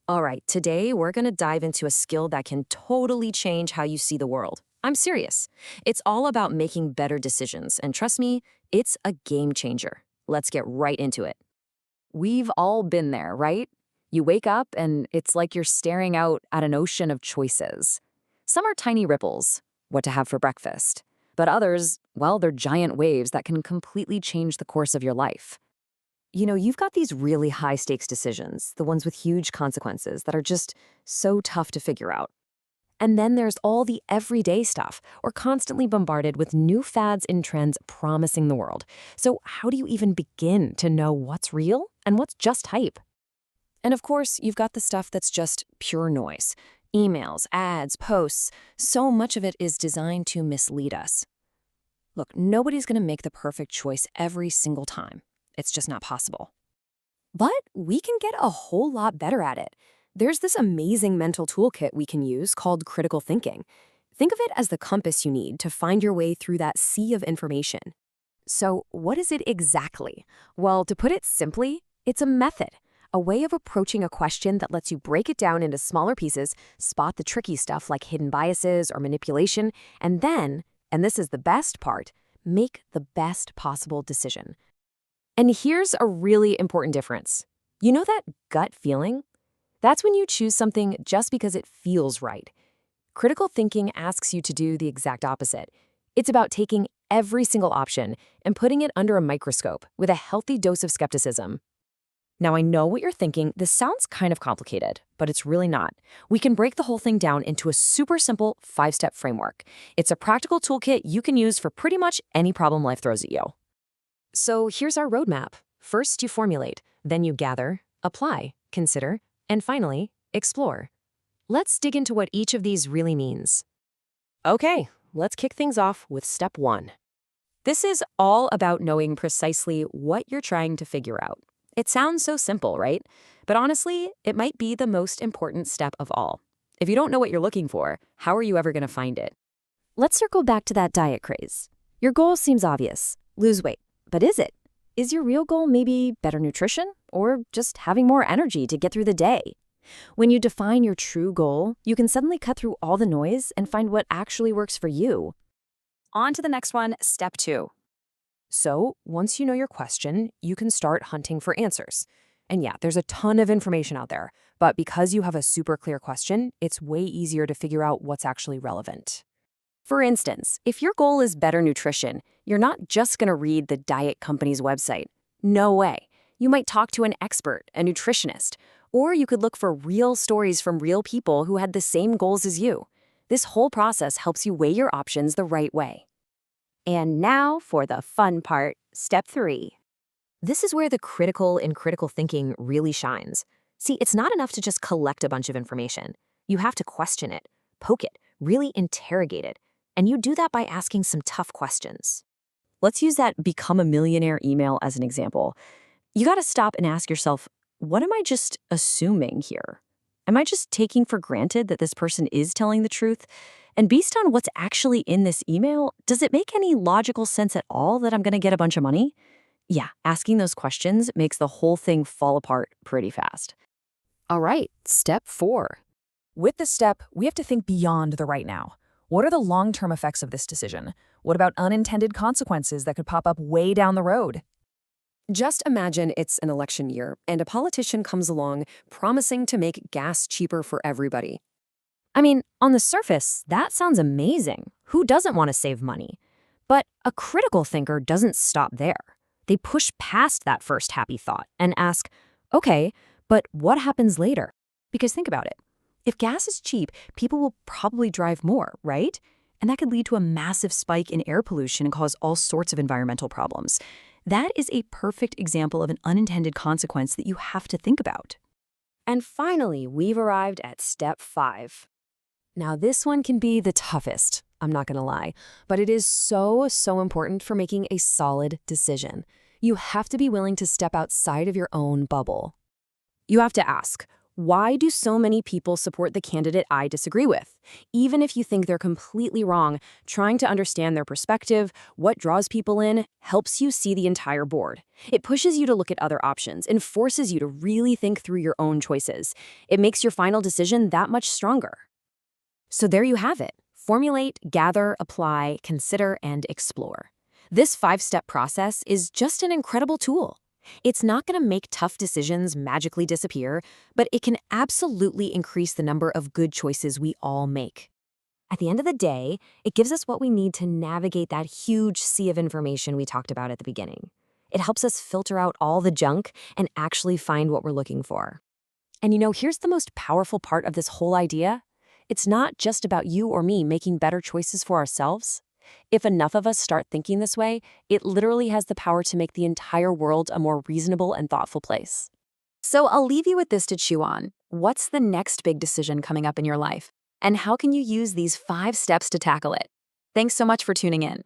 All right, today we're going to dive into a skill that can totally change how you see the world. I'm serious. It's all about making better decisions, and trust me, it's a game changer. Let's get right into it. We've all been there, right? You wake up and it's like you're staring out at an ocean of choices. Some are tiny ripples, what to have for breakfast. But others, well, they're giant waves that can completely change the course of your life. You've got these really high stakes decisions, the ones with huge consequences that are just so tough to figure out. And then there's all the everyday stuff. We're constantly bombarded with new fads and trends promising the world. So, how do you even begin to know what's real and what's just hype? And of course, you've got the stuff that's just pure noise. Emails, ads, posts, so much of it is designed to mislead us. Look, nobody's going to make the perfect choice every single time. It's just not possible. But we can get a whole lot better at it. There's this amazing mental toolkit we can use called critical thinking. Think of it as the compass you need to find your way through that sea of information. So, what is it exactly? Well, to put it simply, it's a method, a way of approaching a question that lets you break it down into smaller pieces, spot the tricky stuff like hidden biases or manipulation, and then, and this is the best part, make the best possible decision. And here's a really important difference. You know that gut feeling? That's when you choose something just because it feels right. Critical thinking asks you to do the exact opposite. It's about taking every single option and putting it under a microscope with a healthy dose of skepticism. Now, I know what you're thinking. This sounds kind of complicated, but it's really not. We can break the whole thing down into a super simple 5-step framework. It's a practical toolkit you can use for pretty much any problem life throws at you. So here's our roadmap. First, you formulate, then you gather, apply, consider, and finally, explore. Let's dig into what each of these really means. Okay, let's kick things off with step 1. This is all about knowing precisely what you're trying to figure out. It sounds so simple, right? But honestly, it might be the most important step of all. If you don't know what you're looking for, how are you ever going to find it? Let's circle back to that diet craze. Your goal seems obvious: lose weight. But is it? Is your real goal maybe better nutrition or just having more energy to get through the day? When you define your true goal, you can suddenly cut through all the noise and find what actually works for you. On to the next one, step 2. So, once you know your question, you can start hunting for answers. And yeah, there's a ton of information out there, but because you have a super clear question, it's way easier to figure out what's actually relevant. For instance, if your goal is better nutrition, you're not just going to read the diet company's website. No way. You might talk to an expert, a nutritionist, or you could look for real stories from real people who had the same goals as you. This whole process helps you weigh your options the right way. And now for the fun part, step 3. This is where the critical in critical thinking really shines. See, it's not enough to just collect a bunch of information. You have to question it, poke it, really interrogate it. And you do that by asking some tough questions. Let's use that become a millionaire email as an example. You got to stop and ask yourself, what am I just assuming here? Am I just taking for granted that this person is telling the truth? And based on what's actually in this email, does it make any logical sense at all that I'm going to get a bunch of money? Yeah, asking those questions makes the whole thing fall apart pretty fast. All right, step 4. With this step, we have to think beyond the right now. What are the long-term effects of this decision? What about unintended consequences that could pop up way down the road? Just imagine it's an election year and a politician comes along promising to make gas cheaper for everybody. I mean, on the surface, that sounds amazing. Who doesn't want to save money? But a critical thinker doesn't stop there. They push past that first happy thought and ask, okay, but what happens later? Because think about it. If gas is cheap, people will probably drive more, right? And that could lead to a massive spike in air pollution and cause all sorts of environmental problems. That is a perfect example of an unintended consequence that you have to think about. And finally, we've arrived at step 5. Now, this one can be the toughest, I'm not going to lie, but it is so important for making a solid decision. You have to be willing to step outside of your own bubble. You have to ask, Why do so many people support the candidate I disagree with? Even if you think they're completely wrong, trying to understand their perspective, what draws people in, helps you see the entire board. It pushes you to look at other options and forces you to really think through your own choices. It makes your final decision that much stronger. So there you have it. Formulate, gather, apply, consider, and explore. This 5-step process is just an incredible tool. It's not going to make tough decisions magically disappear, but it can absolutely increase the number of good choices we all make. At the end of the day, it gives us what we need to navigate that huge sea of information we talked about at the beginning. It helps us filter out all the junk and actually find what we're looking for. And here's the most powerful part of this whole idea. It's not just about you or me making better choices for ourselves. If enough of us start thinking this way, it literally has the power to make the entire world a more reasonable and thoughtful place. So I'll leave you with this to chew on. What's the next big decision coming up in your life? And how can you use these 5 steps to tackle it? Thanks so much for tuning in.